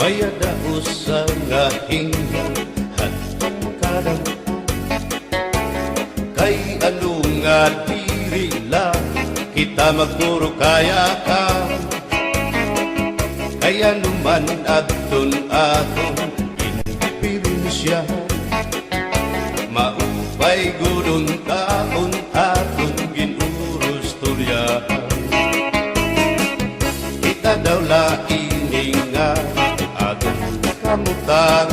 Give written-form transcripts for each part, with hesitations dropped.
Maya daos sa nga hingan at kadang kay ano nga diri lang kita magturo kaya ka kaya naman aton indipirensya maupay gudong taon aton ginurus tulyahan kita daw laing nga aton kamutan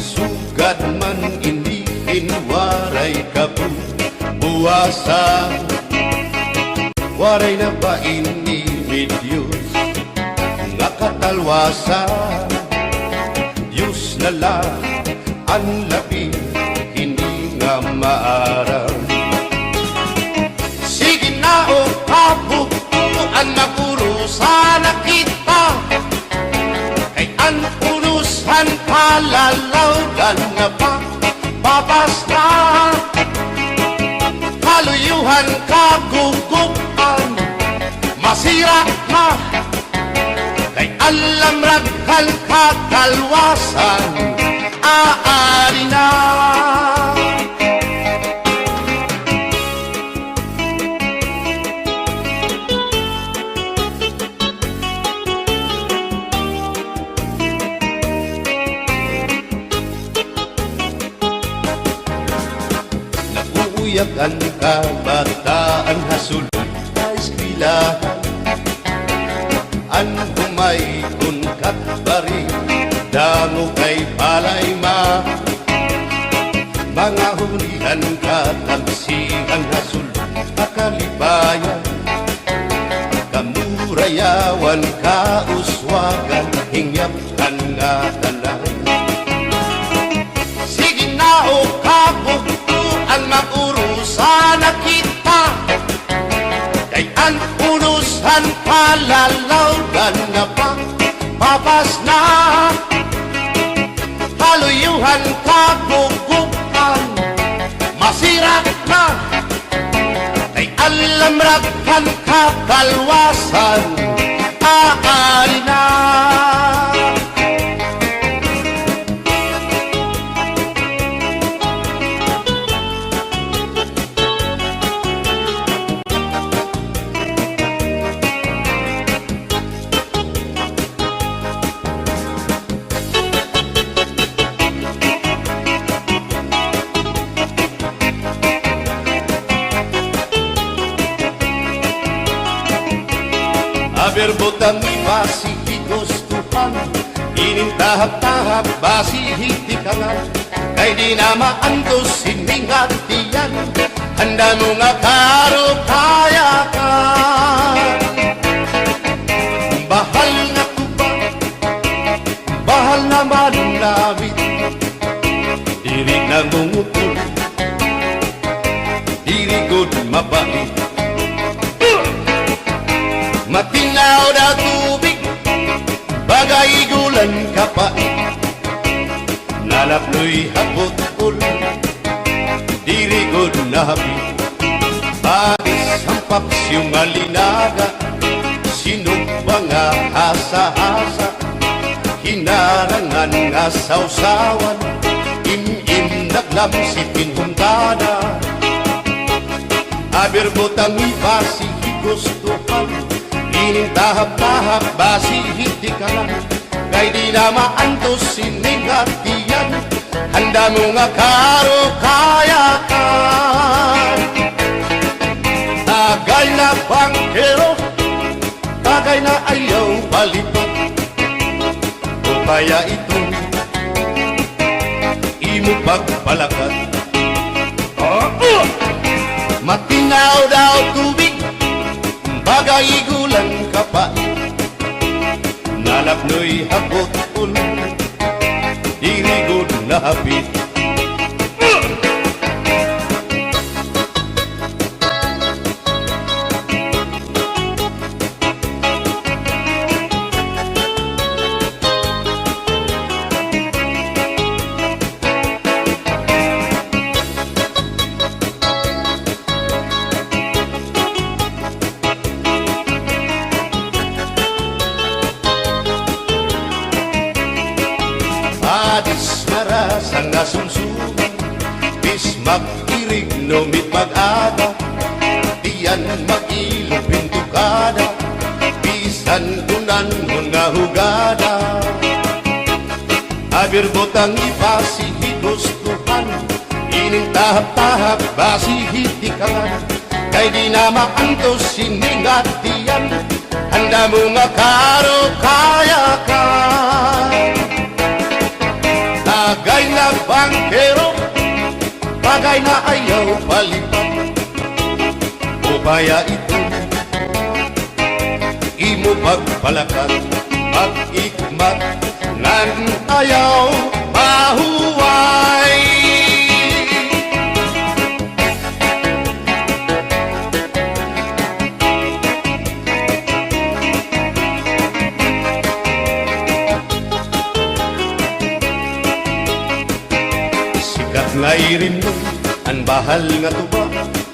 sugad man inihin waray kabuwasan waray na ba ini Diyos nga katalwasan Diyos na lang ang labi hindi nga maaram sige na o kabukuan magurusan na kita kay ang urusan palalawgan nga pa babasta kaluyuhan kagugupan masira na kay alam raghal kakalwasan aari na naguuyakan ka bataan hasulod na eskwelahan an humay kun katbari damo kay palay mga hunihan katagsihan hasul akalibayan kamurayawan kauswagan hingyapkan nga tanan sige na o kabukuan magurusan na kita kay ang urusan palalawgan na pa papas na haluyuhan kagugupan masira na kay alam raghal kakalwasan aari na Berbotang basi higustuhan ining tahap-tahap basi hitikangan kay di na maantos siningatiyan handa mo nga karo kaya ka bahal nga tuba bahal naman labit diri nangungutol diri good mabait matinaw na tubig, bagay gulan kapait. Nalapnoy hapot-ul, dirigod na hapit. Bagis ang paksyong alinaga, sinugba nga hasa-hasa. Hinarangan nga sausawan, im-im naglamsipin humtada. Aberbotang ibasi higustuhan, ining tahap-tahap basi hindi ka lang kay di na maantos siningatiyan handa mo nga karo kaya ka tagay na bangkero tagay na ayaw balipat o kaya ito imo pagpalakat matinaw daw tubig bagay gulan kapait nalapnoy hapot-ul dirigod na hapit Alis marasa nga sumsuman, bis mag-irig numit mag-aga, diyan mag-ilog pintukada, bisan kunan nga hugada. Abir botang ipasihid gustuhan, ining tahap-tahap basihid ikalan, kay di na maantos siningat diyan, handa mo nga karo kaya ka. Tagay na bangkero, bagay na ayaw palipat, upaya ito imo pagpalakat, pag-ikmat nan ayaw mahuway. Sikat nga irin mo ang bahal nga tuba,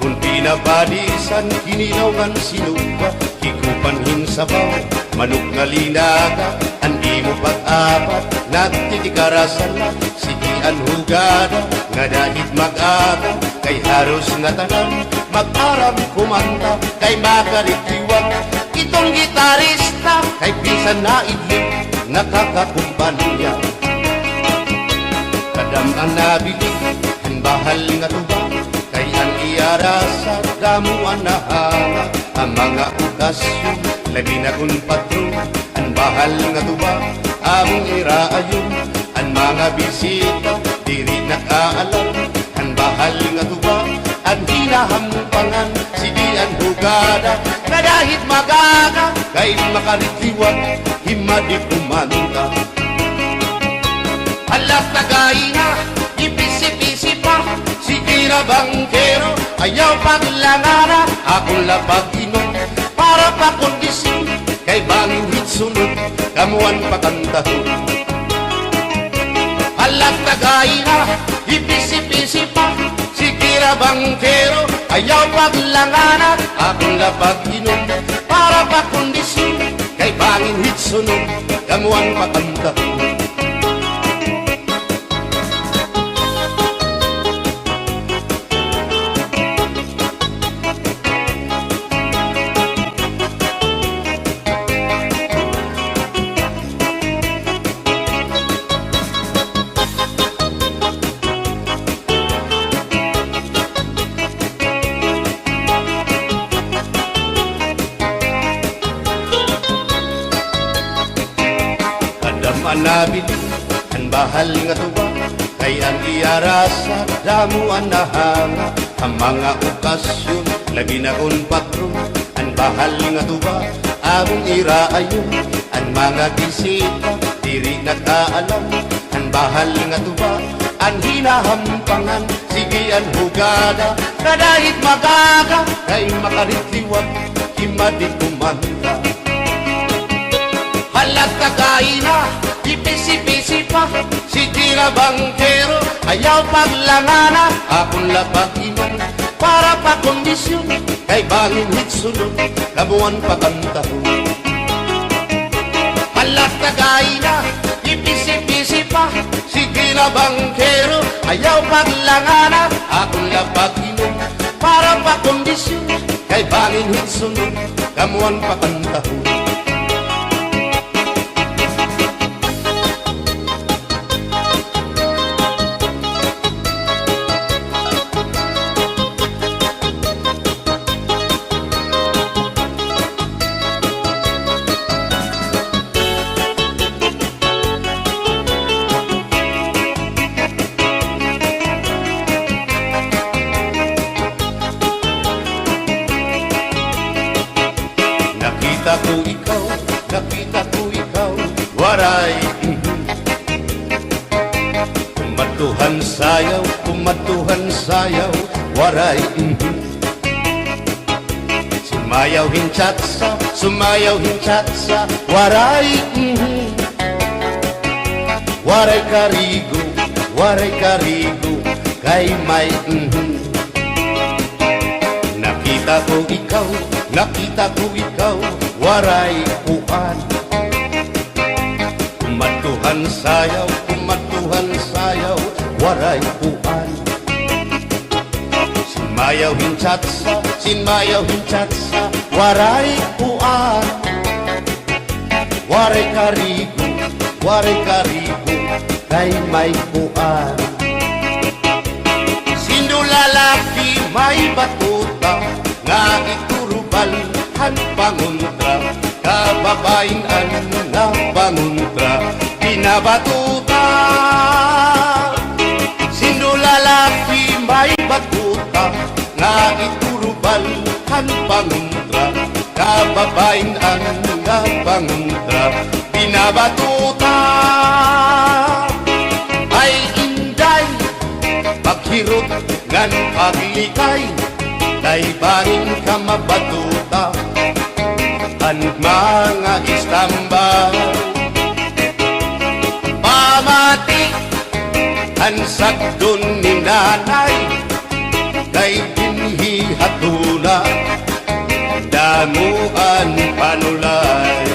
kung pinabadisan kinilaw ngan sinuba, hikupan hinsabaw manok nga linaga, ang imo pag-apat nagtitikarasan na, sige ang hugada nga dahit mag-aga, kay haros nga tanan mag-aram kumanta, kay makaritiwag itong gitarista, kay bisan na idlip nakakakumpanya. Kadam ang nabilig ang bahal nga tuba, kay ang iara sa damuan na hanga, ang mga okasyon labi na kung patron, ang bahal nga tuba among iraayon, ang mga bisita diri nakaalam, ang bahal nga tuba ang hinahampangan, sige ang hugada na dahit magaga, kay makaritiwag himadi kumanta. Alas tagay na, ipisi-pisi pa, sige na bangkero, ayaw paglangara, akong lapag inom, para pa kondisyon, kay bangin hitsunod, kamuan pakantahon. Alas tagay na, ipisi-pisi pa, sige na bangkero, ayaw paglangara, akong lapag inom, para pa kondisyon, kay bangin hitsunod, kamuan pakantahon. Manabiling ang bahal nga tuba, kay ang iara sa damuan na hanga, ang mga okasyon labi na kung patron, ang bahal nga tuba among iraayon, ang mga bisita diri nakaalam, ang bahal nga tuba ang hinahampangan, sige ang hugada na dahit magaga, kay makaritiwag himadi kumanta. Halat tagay na, ipisi-pisi pa, sige na bangkero, ayaw paglangana, akong lapag inom, para pa kondisyon, kay bangin hitsunod, kamuan pakantahon. Halat tagay na, ipisi-pisi pa, sige na bangkero, ayaw paglangana, akong lapag inom, para pa kondisyon, kay bangin hitsunod, kamuan pakantahon. Nakita ko ikaw, waray kumatuhan sayaw, waray sumayaw hinchatsa, waray waray karigo, kay may Nakita ko ikaw, waray uan, kumatuhan sayaw, Tuhan sayaw waray puan. Sinmayaw hinchatsa waray puan. Waray karigo kay may puan. Sino lalaki may batuta nga iturubal han panguntra, kababayan na panguntra pinabatuta. Sino lalaki may batuta nga iturubal han panguntra, kababayan na panguntra pinabatuta. Ay inday paghirot ngan paglikay, kay bahin ka mabatuta ang mga istambay. Pamati ang sakdon ni nanay, kay binhi hatuna damuan panulay.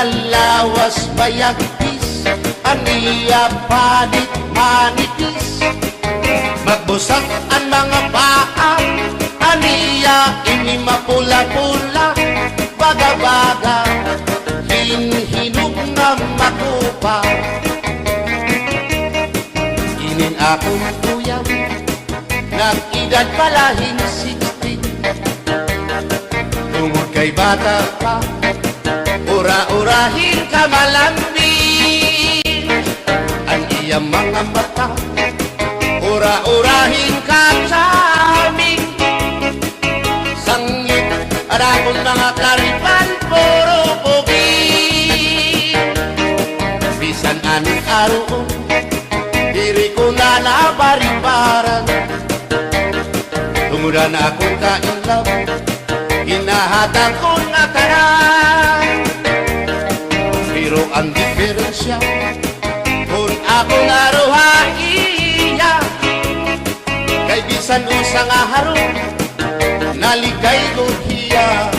Lawas bayagpis, aniya panit manipis. Magbusag ang mga paa, aniya ini mapula-pula. Baga-baga, hinhinog na makupa. Inin akong tuyang, nag-edad palahin 60. Tungod kay bata pa, ura-urahin ka malambing ang iyang mga mata. Ura-urahin ka saming sangit at akong mga karipan puro pogi. Bisan anong araw diri ko na nabaribaran, tumuran akong kainlaw hinahatag ko na tanan. Pero ang diferensya kung ako nga ruhaiya, kay bisan usa nga harong naligay ko hiya.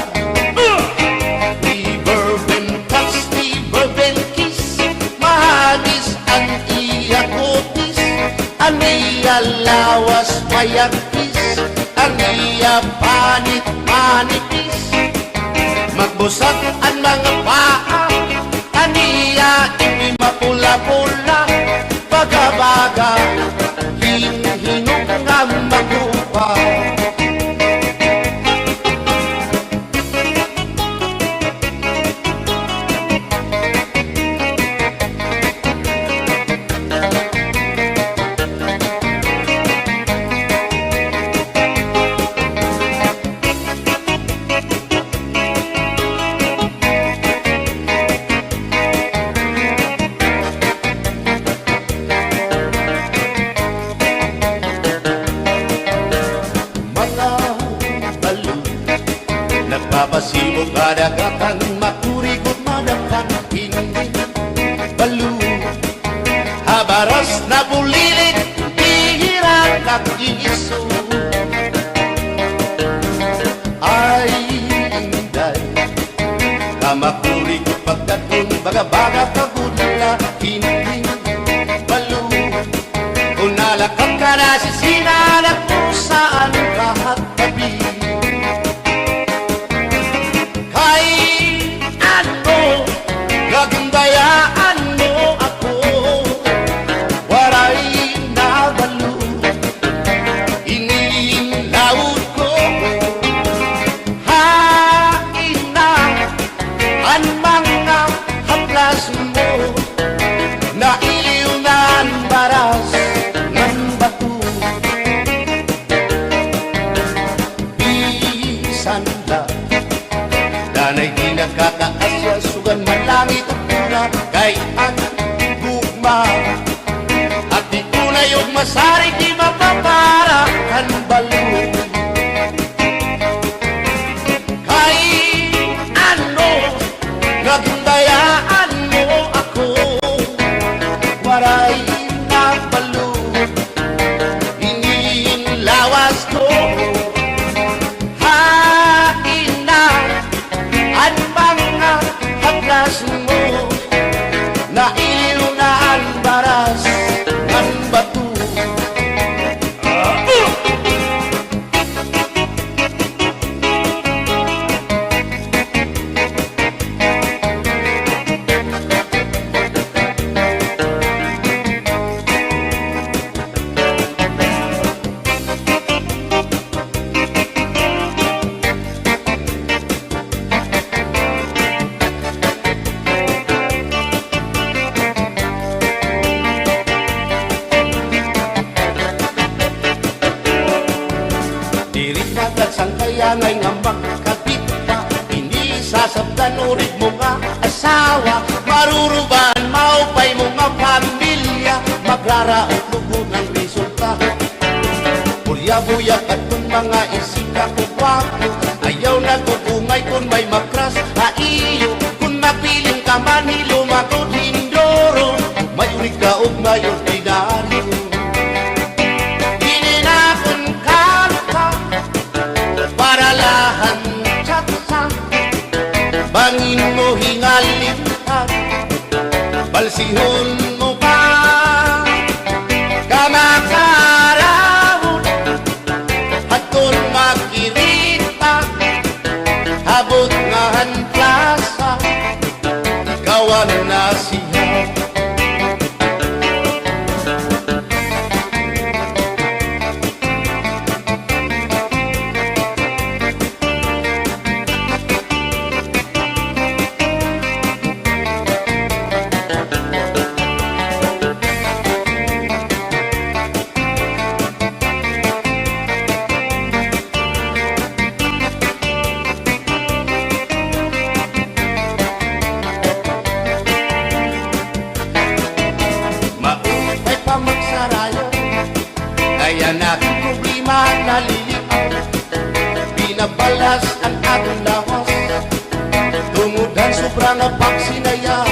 Never been touched, never been kissed, mahamis ang iya kutis. Ang iya lawas mayagpis, ang iya panit manipis. Magbusag ang mga paa, aniya ini mapula-pula. Baga-baga, hinhinog nga magupa. Nagpapasibog kadagatan, makurikot madapan, hindi balo. Habaras na bulilit, hihirang kag-iiso. Ay, inday, kamakurikot pagkatun, baga-baga kagudla, hindi balo. Kung nalakap ka na si sinanap mo saan kahat tabi, nagkakaasya sugan man langit at pula kay ang gugma at di ko na yung masarig di mapapara kan balo kay ano nagdayaan mo ako waray na balo hingin lawas ko mo na iliw na ang baras ng batu ngay nga makakapit ka hindi sasabdan ulit mo nga asawa maruruban maupay mo nga pamilya magraraot lugo ng resulta bulya-buyak at kung mga isika ko wapo ayaw nagugungay kung may makras haiyo kung mapiling ka man hilumakot hindoro mayurig ka o may ordinaryo bangin mo hingalintan balsihon mo pa kamakarawon at kung makirita habot nga hanplasa ikawan na siya kaya natin problema naliliaw binabalas ang ating lawas tumudan sobrang na pagsinayaw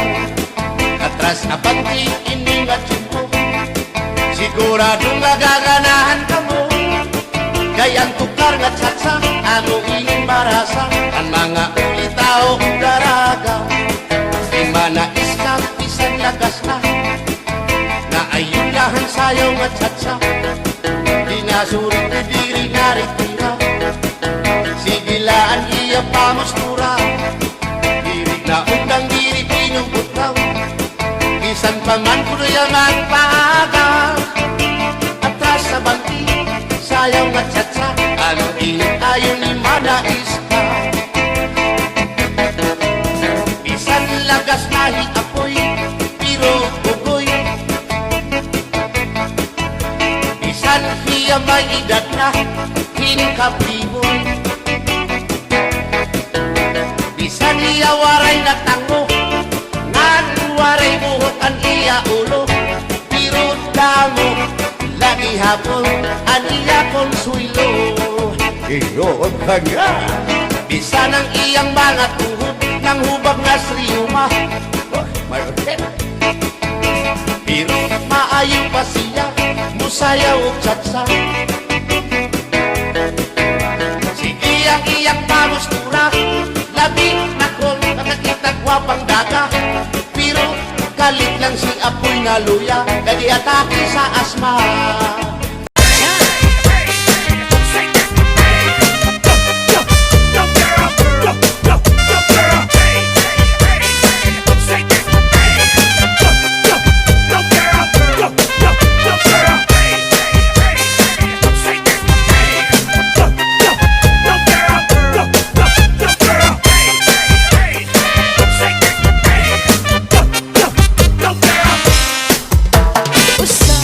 atras na pagting ining at yun siguradong nagaganahan ka mo kaya ang tukar nga tsatsa ano ining marasa ang mga ulitaw daraga ay manais ka pisan lagas na na ayulahan sayaw nga tsatsa dinasurit na diri naritira sigilaan iya pamustura dirig na undang diri pinubutraw isan paman kuno yung magpaaga atras sa bangki sayaw nga tsatsa ano init ayon ni manais ka isan lagas nahi apoy pero bugoy isan hiya may edad na hinkapriboy bisan iya waray na tango ngan waray buhok ang iya ulo pero damo lagi hapon ang iya konsuelo iyon ka nga bisan ang iyang mga tuhod ng hubag na sriyuma may hotel pero maayo pa siya musayaw o tsatsa sige ang iyang pamustura labi na kong nakakita gwapang daga pero kalit lang si apoy na luya kadi atake sa asma Usap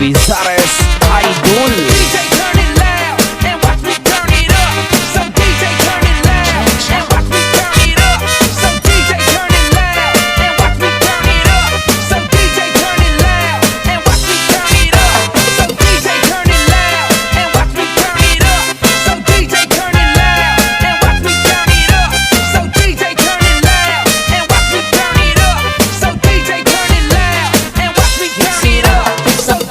Bizares Idol. DJ turn it loud and watch me turn it up. Some DJ turn it loud and watch me turn it up. Some DJ turn it loud and watch me turn it up. Some DJ turn it loud and watch me turn it up. Some DJ turn it loud and watch me turn it up. Some DJ turn it loud and watch me turn it up. Some DJ turn it loud and watch me turn it up. Some DJ turn it loud and watch me turn it up. Some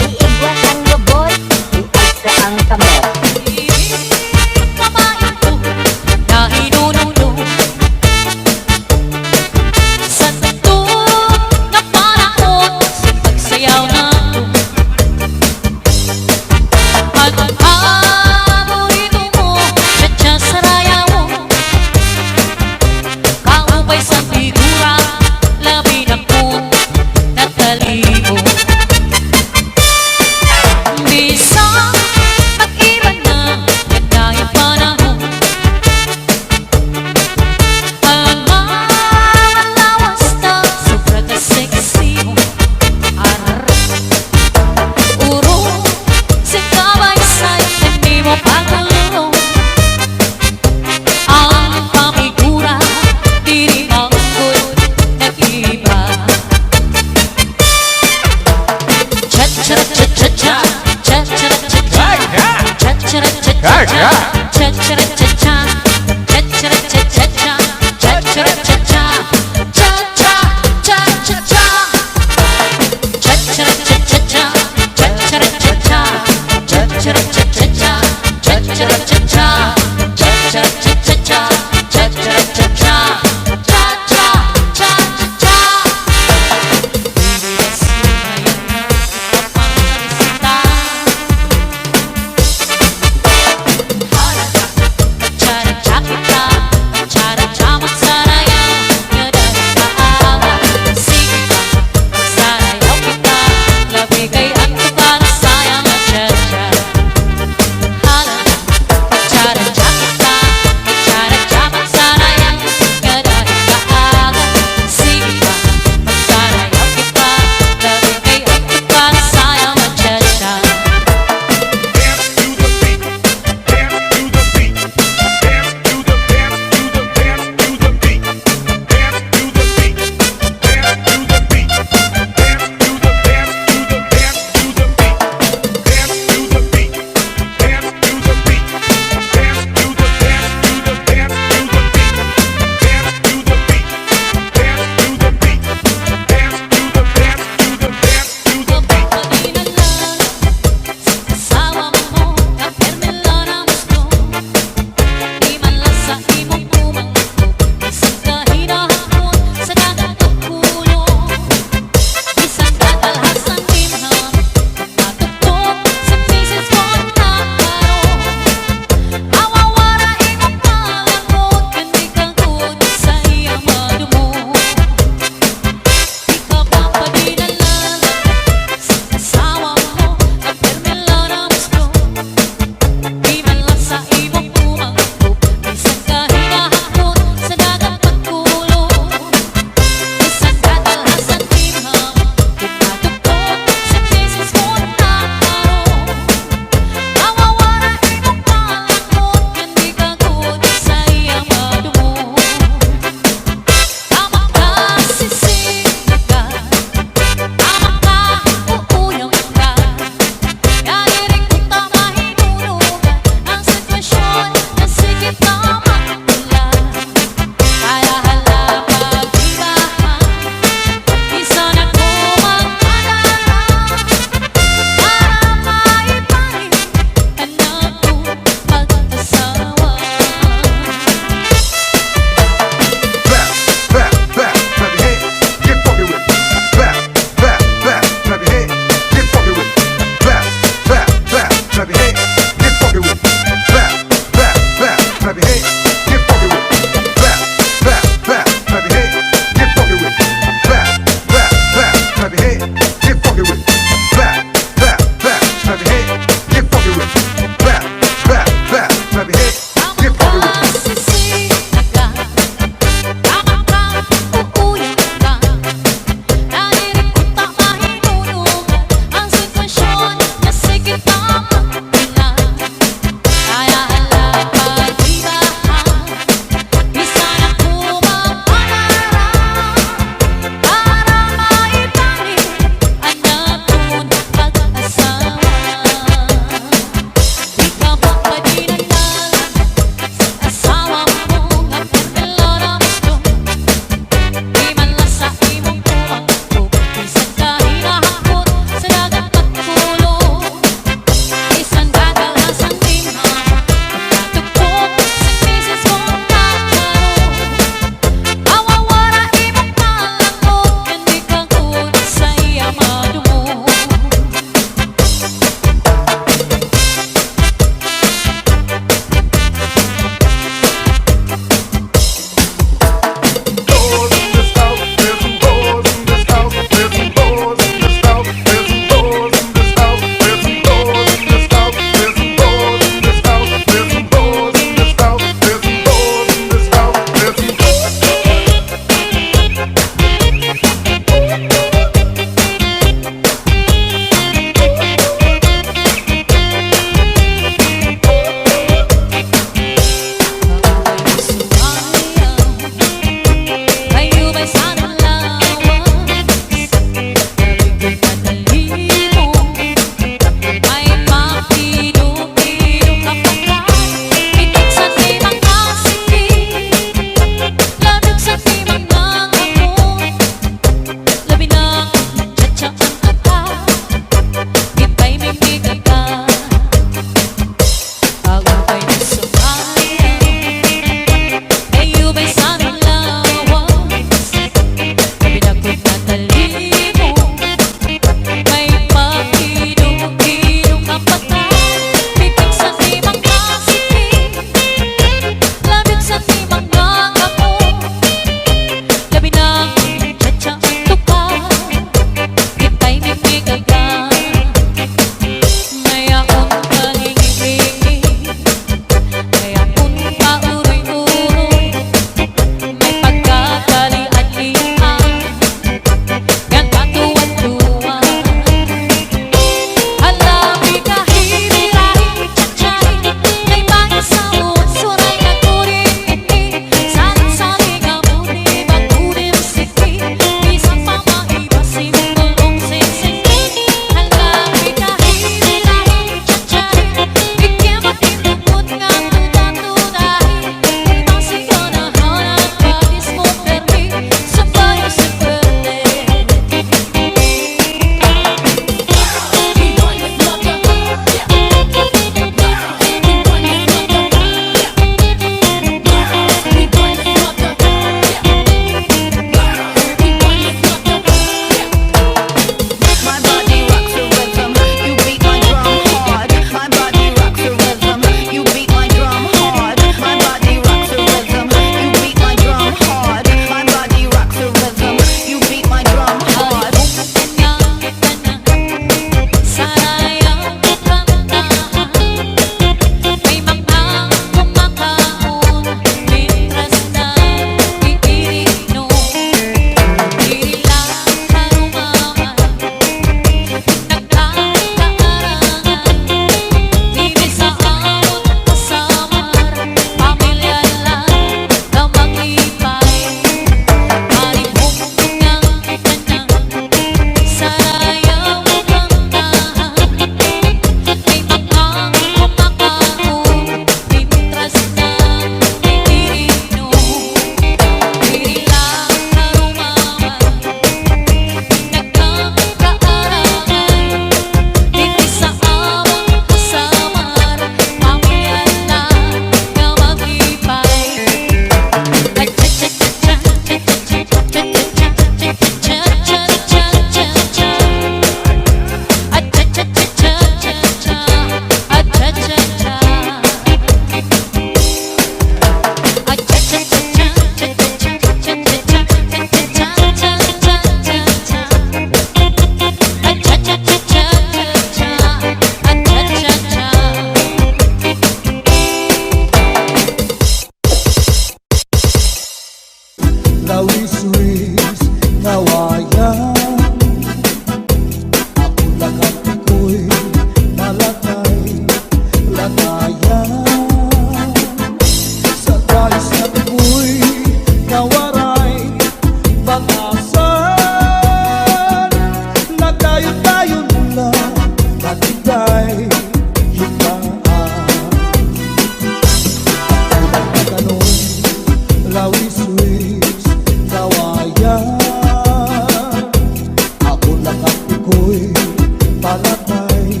may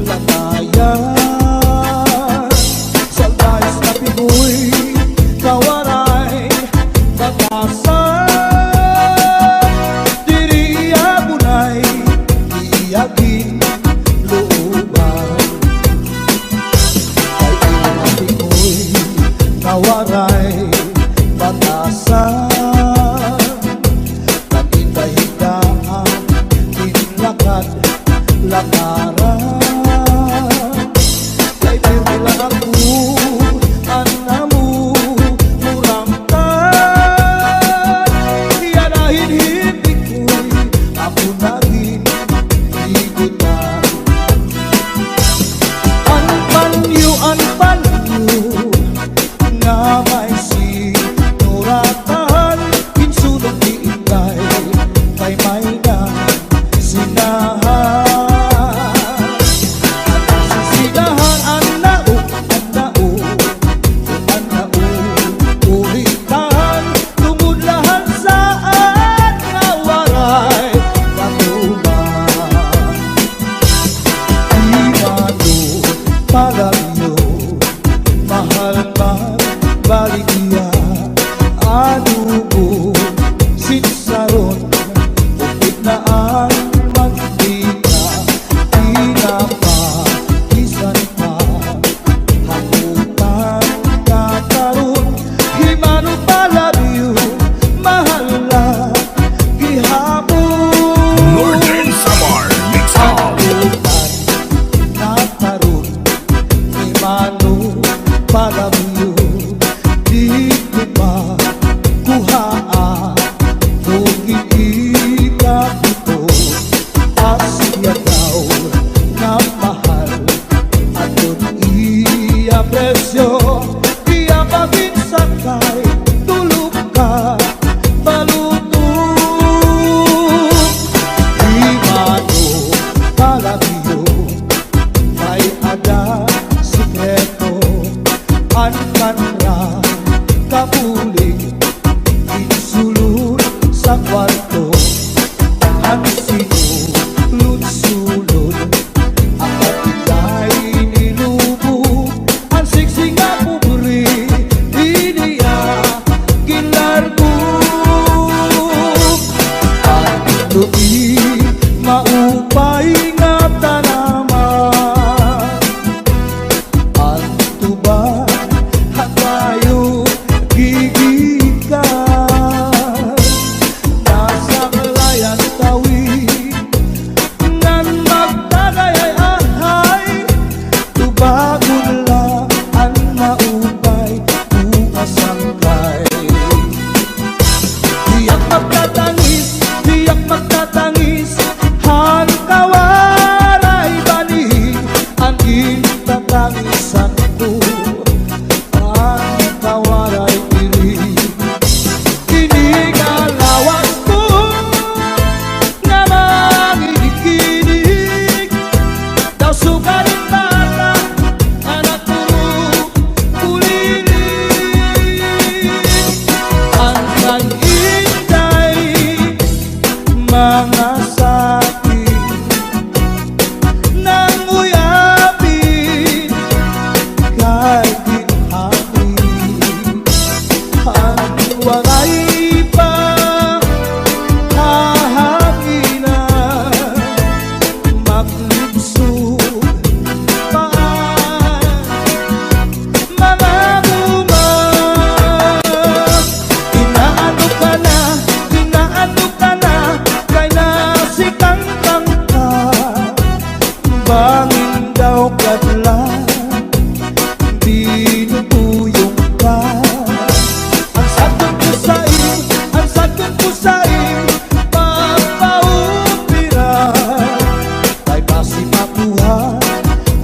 lamayan. Sa guys na Pinoy, kawaray batasan. Diri agunay, iyagin looban. Ay mga Pinoy, kawaray batasan. Naghinda-hindaan, lakaran. Kay pirla ako, anamu, muramtan. Iyanahin hindi ko'y ako naging igutan. Anpanyo nga may sinuratan. Kinsulong diingay kay may na sinahan. Sisinahan ang nao, ulitan. Tumudlahan saan nga waray katuman. Di mano palagyo, mahal man baligya. Ano mo sinsaron, upit na ang mantika. Pinapagisan pa, hamutan kataron. Himano palagyo, mahal lang gihapon. Northern Samar Mix Hall. Hamutan kataron, himano palagyo. Dito ba kuhaan kung iikap ito? Asya daw na mahal aton iya presyo. Iya pagin sakay, tulog ka balutong. Di mano palagyo, may ada sikreto. Ankanra kapuling, insulun sa kwarto. Ang sinulod-sulod, ang kapitay nilubog. Ang siksi nga pobre, iniya ginlargog. Ang lupi, maupay nga tanaman. Ang tuba, hatayo gigikan. Nasa kalayan tawi, nan magtagay ay ahay. Tubagon lang ang maupay, bukas ang kay. Tiyak magtatangis, han kawaray bani. Ang itatangisan ko, ang kawaray diri. Kinigalawas ko, nga mangikinig. Daw sukarin bata, anak ko kuliling. Ang kang-intay, mga sakit nang uyapin kay ginhapi. Ang waray pa hahanginan, maglibsog paan mga buman. Inaano ka na, kay nasikang ka. Bangin daw kadlan, dinutuyong ka. Ang sakot ko sa'yo, pagpaupiran. Kay basi makuha,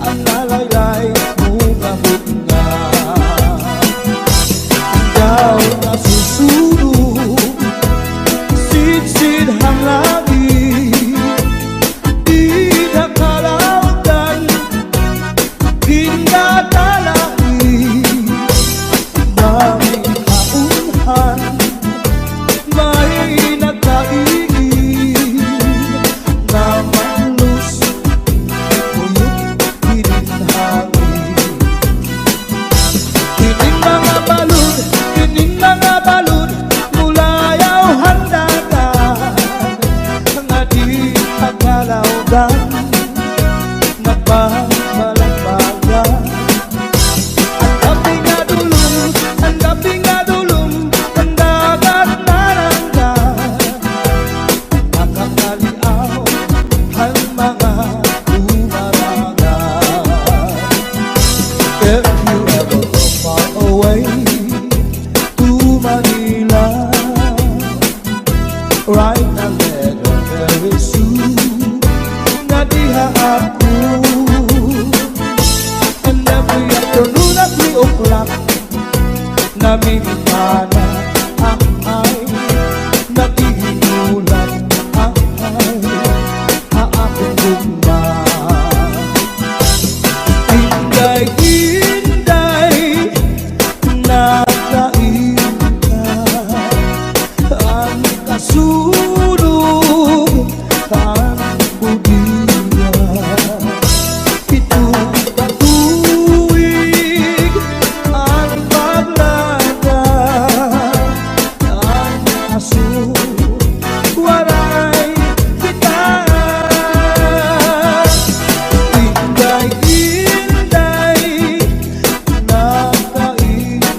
ang nalaylay bunga-bunga. Ikaw na susunod, sid-sid hang langit. Di na kalautan, Minamintana ay nagiginulan ay aakong gugma. Inday-inday nakainda ang kasulog ang budiya. Itong patuwig ang paglaga ang aso waray kita. Inday-inday nakainda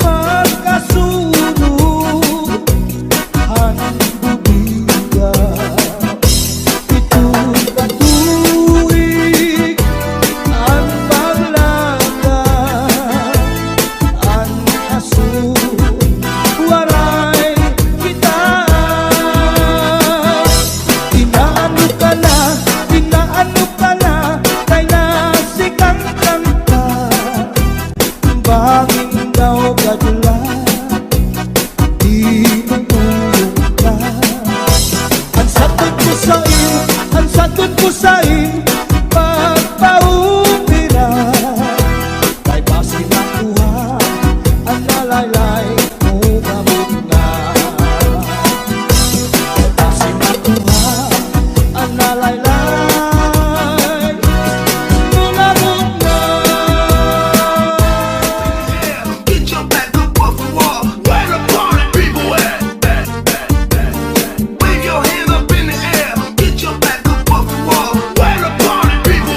ang kasulog ang budiya. Itong patuwig ang paglaga ang aso waray kita. Inaano ka na kay nasikang kanta banging daw gadula di tutulong ka. Ang satod ko sa'yo pagpaupira kay basi nakuha ang nalaylay mo gamot na. Kay basi nakuha ang nalaylay mo gamot na. Get your back up off the wall. Where the party people at? Wave your hands up in the air. Get your back up off the wall. Where the party people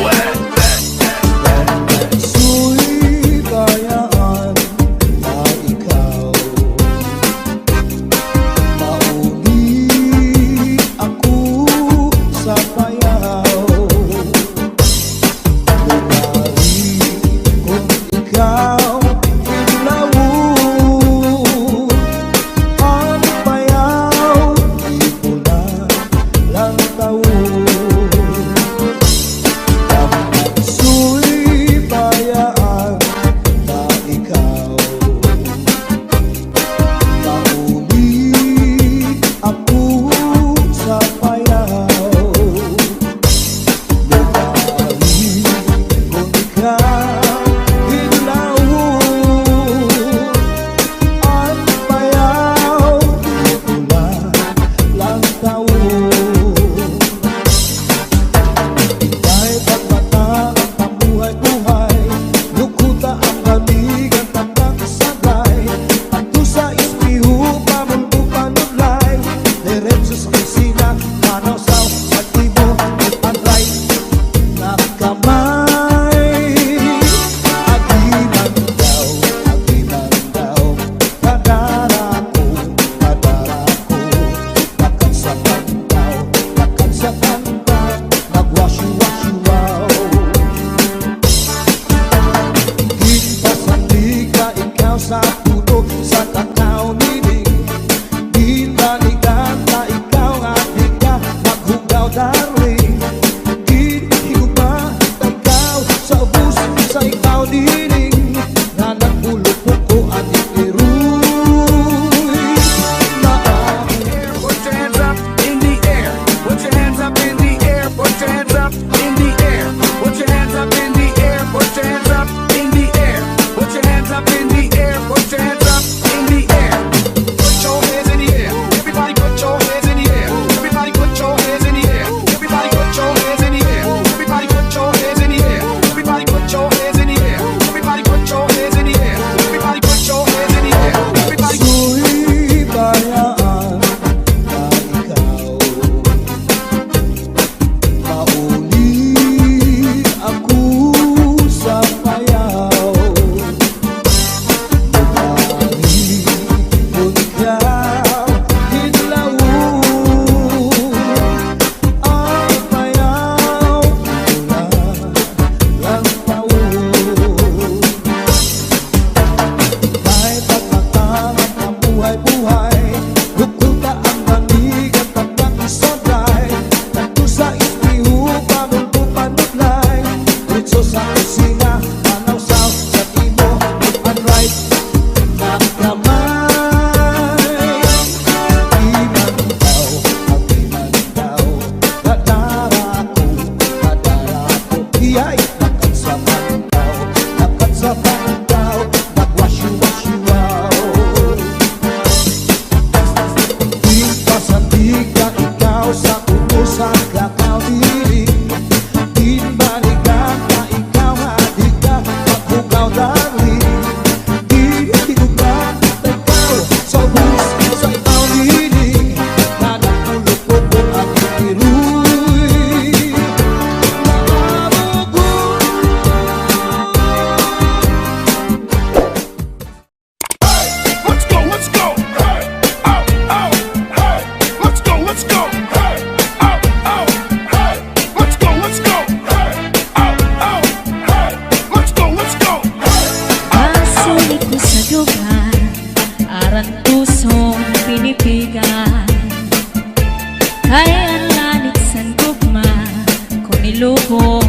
Kunilubon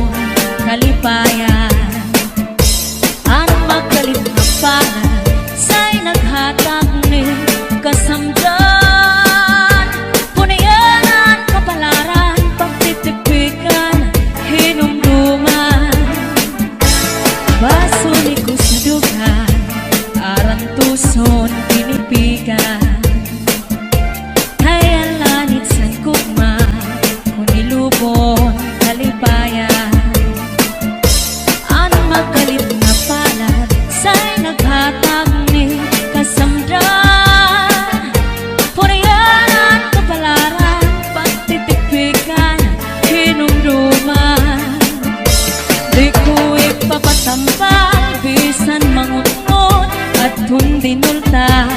kalipayan ang magalit na pangan sa'y naghatag ni kasamdan. Punayanan, kapalaran, pagtitipikan, hinumduman. Basuli ko sa dugan, aran tuson, pinipigan. Kaya lanit sa kugma, kunilubon kalipayan. Ang magalit na palad sa'y naghatag ni kasamdan. Punayanan, kapalaran, pagtitipikan, hinumduman. Di ko ipapatampal, bisan mangunod at hundinulta.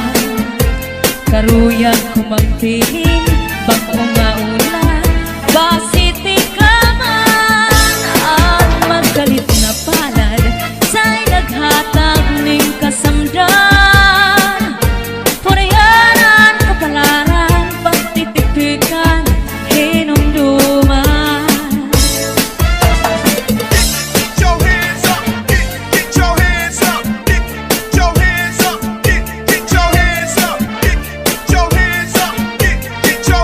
Karuyag ko magpiling, bagong maulan, basiti ka man. Ang magalit na palad sa'y naghatag ning kasamdan. Punayanan, kapalaran, pagtitipikan, hinumduman. Get your hands up, get your hands up, get your hands up, get your hands up, get your hands up, get your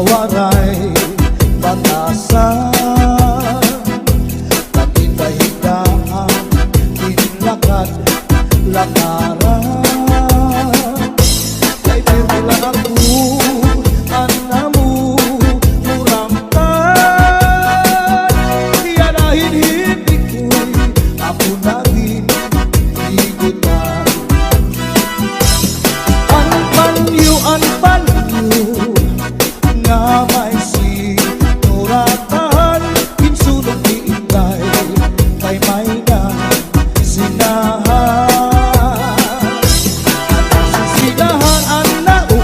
waray batasan. Pagkita-hitaan, tinlakad-lakaran. Kay pirla ako, anamu, muramtan. Iyanahin hindi ko'y ako naging igutan. Anpanyo nga may sinuratan. Kinsulong ni ikay kay may na sinahan. Sinahan ang nao,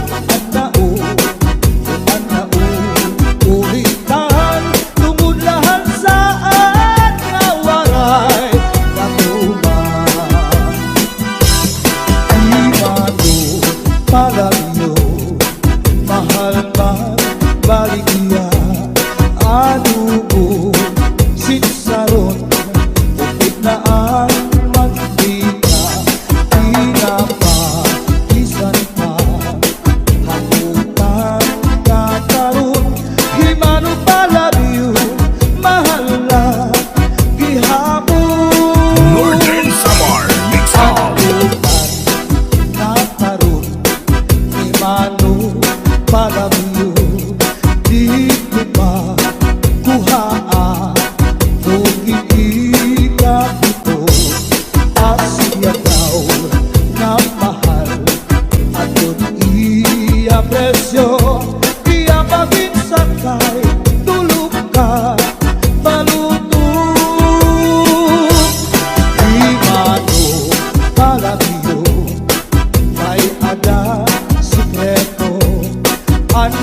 ulitan. Tungod lahat saan nga waray katuman. Di mano palagyo, mahal man baligya. Ano mo sinsaron, upit na ang mantika. Pinapakisan pa, hamutan kataron. Di mano palagyo, mahal na gihapon. Northern Samar Mix Hall. Nataron, di mano palagyo. Di ko pa kuhaan, kung iikap ito. Asya daw na mahal, aton iya presyo. Iya paginsakay, tulog ka, balutog. Di mano palagyo, may ada sikreto. An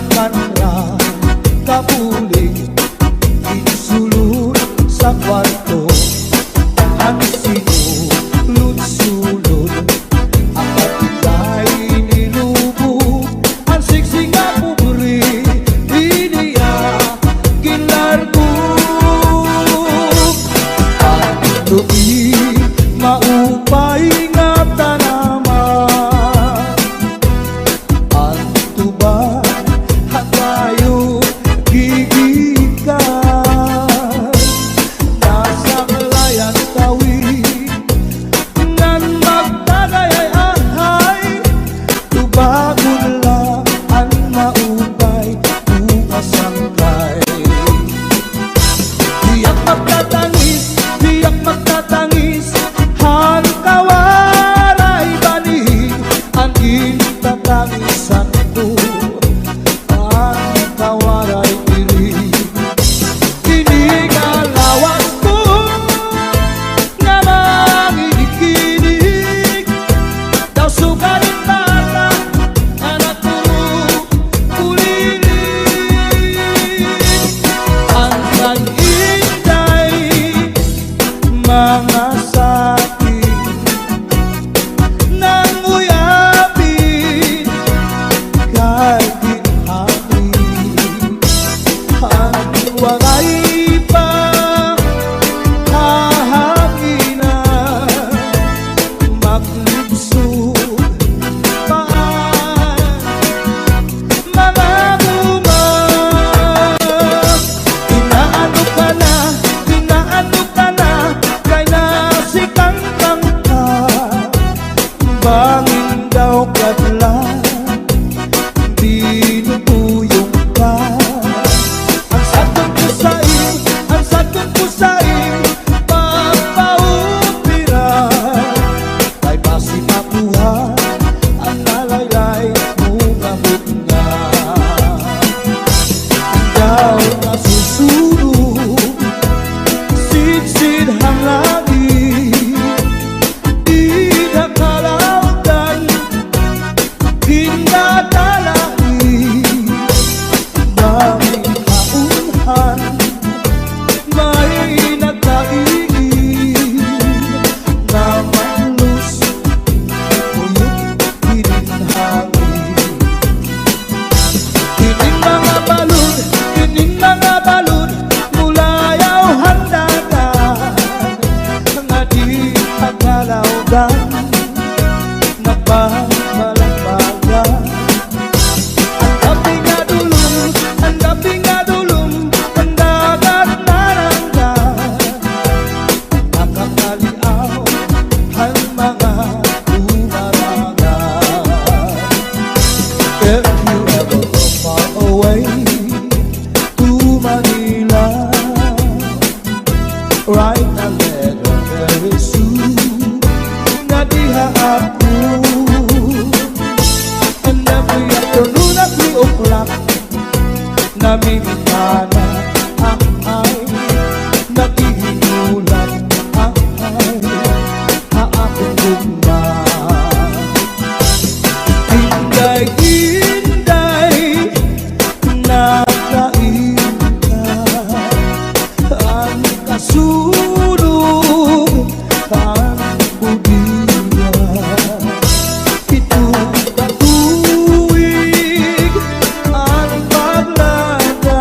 sulat na mintana ay nagiginulat ay aakong gugma. Hinday-hinday nakainta ang kasulong ang budiya. Itong katuwig ang paglada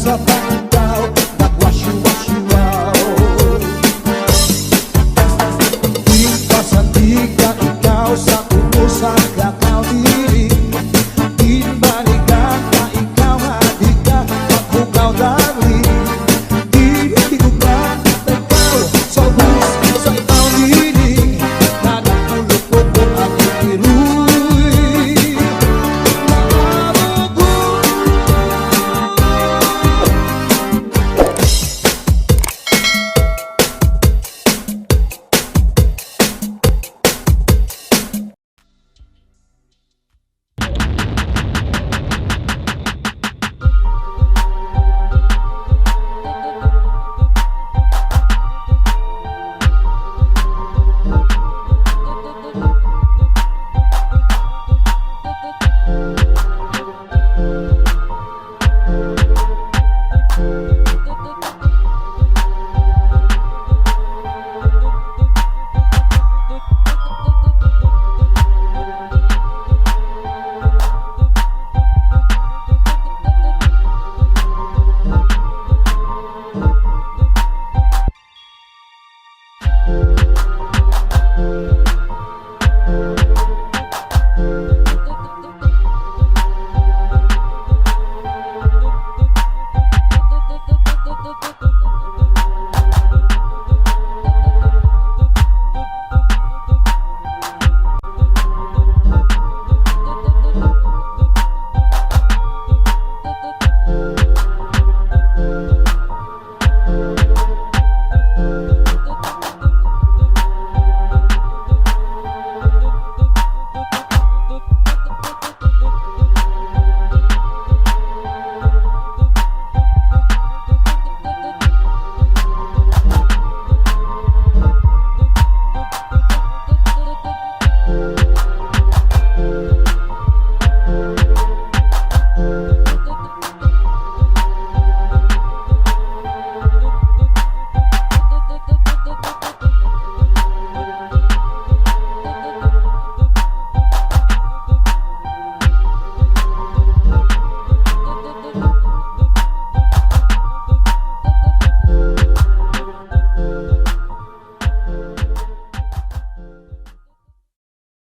sa